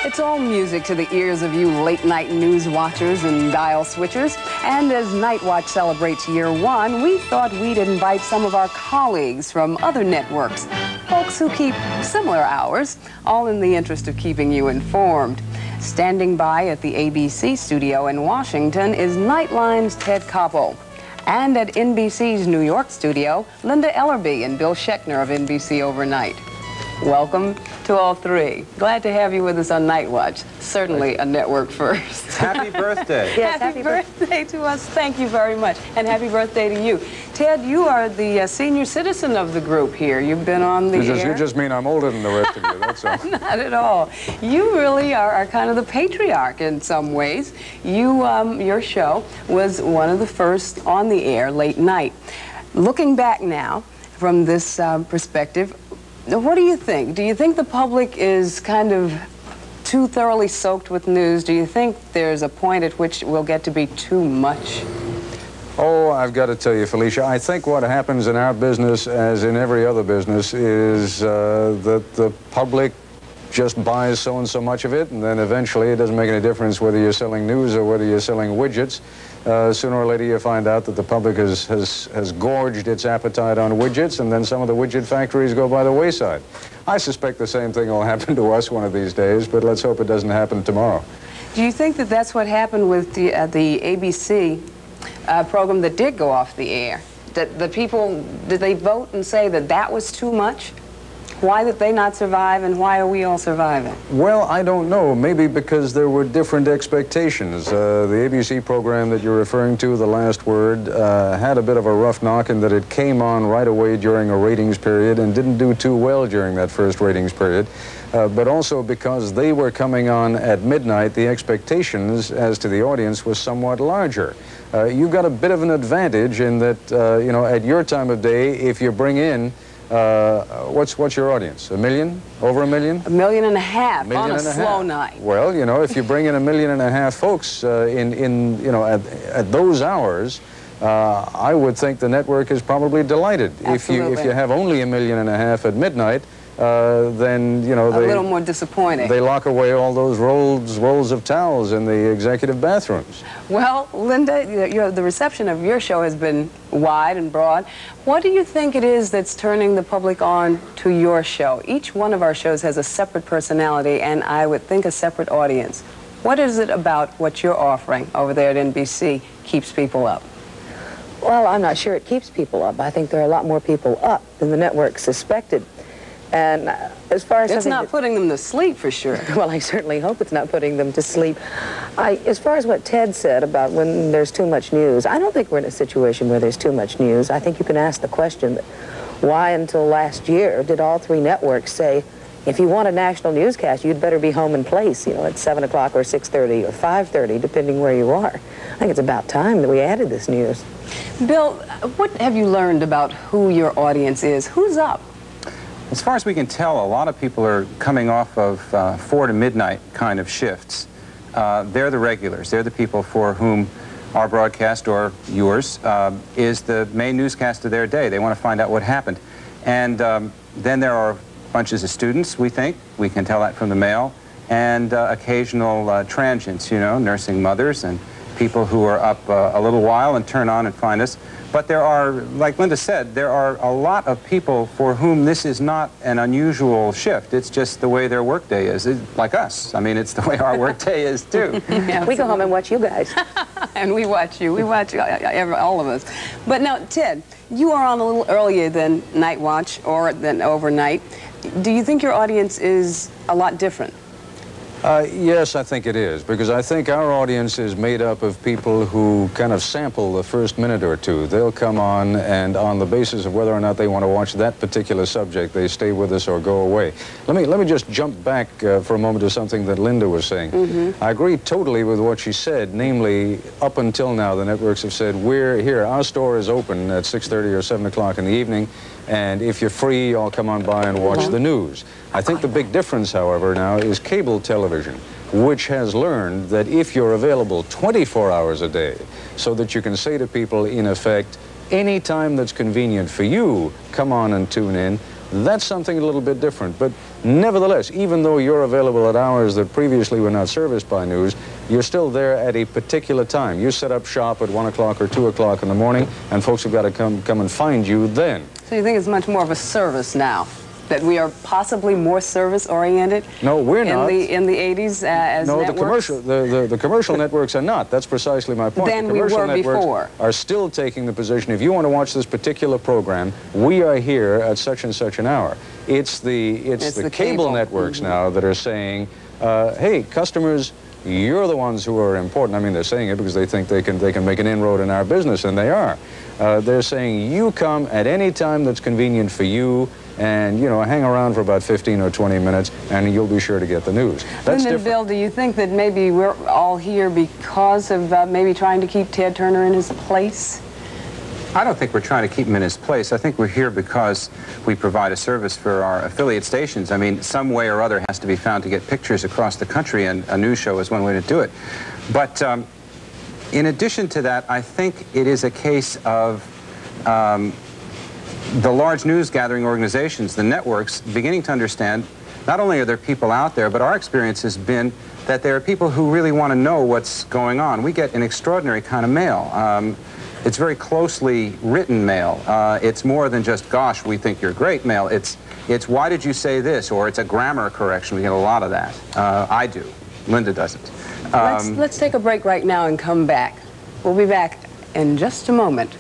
It's all music to the ears of you late-night news watchers and dial switchers. And as Nightwatch celebrates year one, we thought we'd invite some of our colleagues from other networks, folks who keep similar hours, all in the interest of keeping you informed. Standing by at the ABC studio in Washington is Nightline's Ted Koppel. And at NBC's New York studio, Linda Ellerby and Bill Schechner of NBC Overnight. Welcome to all three. Glad to have you with us on Nightwatch. Certainly a network first. Happy birthday. Yes, happy birthday to us. Thank you very much. And happy birthday to you. Ted, you are the senior citizen of the group here. You've been on the air. You just mean I'm older than the rest of you, that's all. Not at all. You really are kind of the patriarch in some ways. Your show was one of the first on the air late night. Looking back now from this perspective, what do you think? Do you think the public is kind of too thoroughly soaked with news? Do you think there's a point at which it will get to be too much? Oh, I've got to tell you, Felicia, I think what happens in our business, as in every other business, is that the public just buys so and so much of it, and then eventually it doesn't make any difference whether you're selling news or whether you're selling widgets. Sooner or later you find out that the public has gorged its appetite on widgets, and then some of the widget factories go by the wayside. I suspect the same thing will happen to us one of these days, but let's hope it doesn't happen tomorrow. Do you think that that's what happened with the ABC program that did go off the air? That the people, did they vote and say that that was too much? Why did they not survive, and why are we all surviving? Well, I don't know. Maybe because there were different expectations. The ABC program that you're referring to, The Last Word, had a bit of a rough knock in that it came on right away during a ratings period and didn't do too well during that first ratings period. But also because they were coming on at midnight, the expectations as to the audience was somewhat larger. You've got a bit of an advantage in that, you know, at your time of day, if you bring in what's your audience? 1 million? Over 1 million? 1.5 million on a slow night. Well, you know, if you bring in 1.5 million folks you know, at those hours, I would think the network is probably delighted. Absolutely. If you have only 1.5 million at midnight, then, you know, a little more disappointing. They lock away all those rolls of towels in the executive bathrooms. Well, Linda, the reception of your show has been wide and broad. What do you think it is that's turning the public on to your show? Each one of our shows has a separate personality and I would think a separate audience. What is it about what you're offering over there at NBC keeps people up? Well, I'm not sure it keeps people up. I think there are a lot more people up than the network suspected. And as far as it's not putting them to sleep, for sure. Well, I certainly hope it's not putting them to sleep. As far as what Ted said about when there's too much news, I don't think we're in a situation where there's too much news. I think you can ask the question that why until last year did all three networks say, if you want a national newscast, you'd better be home in place, you know, at 7 o'clock or 6:30 or 5:30, depending where you are. I think it's about time that we added this news. Bill, what have you learned about who your audience is? Who's up? As far as we can tell, a lot of people are coming off of 4 to midnight kind of shifts. They're the regulars. They're the people for whom our broadcast, or yours, is the main newscast of their day. They want to find out what happened. And then there are bunches of students, we think. We can tell that from the mail. And occasional transients, you know, nursing mothers and people who are up a little while and turn on and find us. But there are, like Linda said, there are a lot of people for whom this is not an unusual shift. It's just the way their workday is. It's like us. I mean, it's the way our workday is, too. Yeah, we go home and watch you guys. And we watch you. We watch all of us. But now, Ted, you are on a little earlier than Nightwatch or than Overnight. Do you think your audience is a lot different? Yes, I think it is, because I think our audience is made up of people who kind of sample the first minute or two. They'll come on, and on the basis of whether or not they want to watch that particular subject, they stay with us or go away. Let me just jump back for a moment to something that Linda was saying. Mm-hmm. I agree totally with what she said, namely, up until now, the networks have said, we're here, our store is open at 6:30 or 7 o'clock in the evening, and if you're free, I'll come on by and watch the news. I think the big difference, however, now is cable television, which has learned that if you're available 24 hours a day, so that you can say to people, in effect, any time that's convenient for you, come on and tune in, That's something a little bit different. But nevertheless, even though you're available at hours that previously were not serviced by news, you're still there at a particular time. You set up shop at 1 o'clock or 2 o'clock in the morning, and folks have got to come and find you then. So you think it's much more of a service now? That we are possibly more service-oriented? No, we're not. In the 80s as no, networks? the commercial networks are not. That's precisely my point. Than the we commercial were networks before. are still taking the position, if you want to watch this particular program, we are here at such and such an hour. It's the cable networks now that are saying, hey, customers, you're the ones who are important. I mean, they're saying it because they think they can make an inroad in our business, and they are. They're saying you come at any time that's convenient for you, and, you know, hang around for about 15 or 20 minutes, and you'll be sure to get the news. That's different. Bill, do you think that maybe we're all here because of maybe trying to keep Ted Turner in his place? I don't think we're trying to keep him in his place. I think we're here because we provide a service for our affiliate stations. I mean, some way or other has to be found to get pictures across the country, and a news show is one way to do it. But in addition to that, I think it is a case of the large news gathering organizations, the networks, beginning to understand not only are there people out there, but our experience has been that there are people who really want to know what's going on. We get an extraordinary kind of mail. It's very closely written mail. It's more than just, gosh, we think you're great mail. It's why did you say this? Or it's a grammar correction. We get a lot of that. I do. Linda doesn't. Let's take a break right now and come back. We'll be back in just a moment.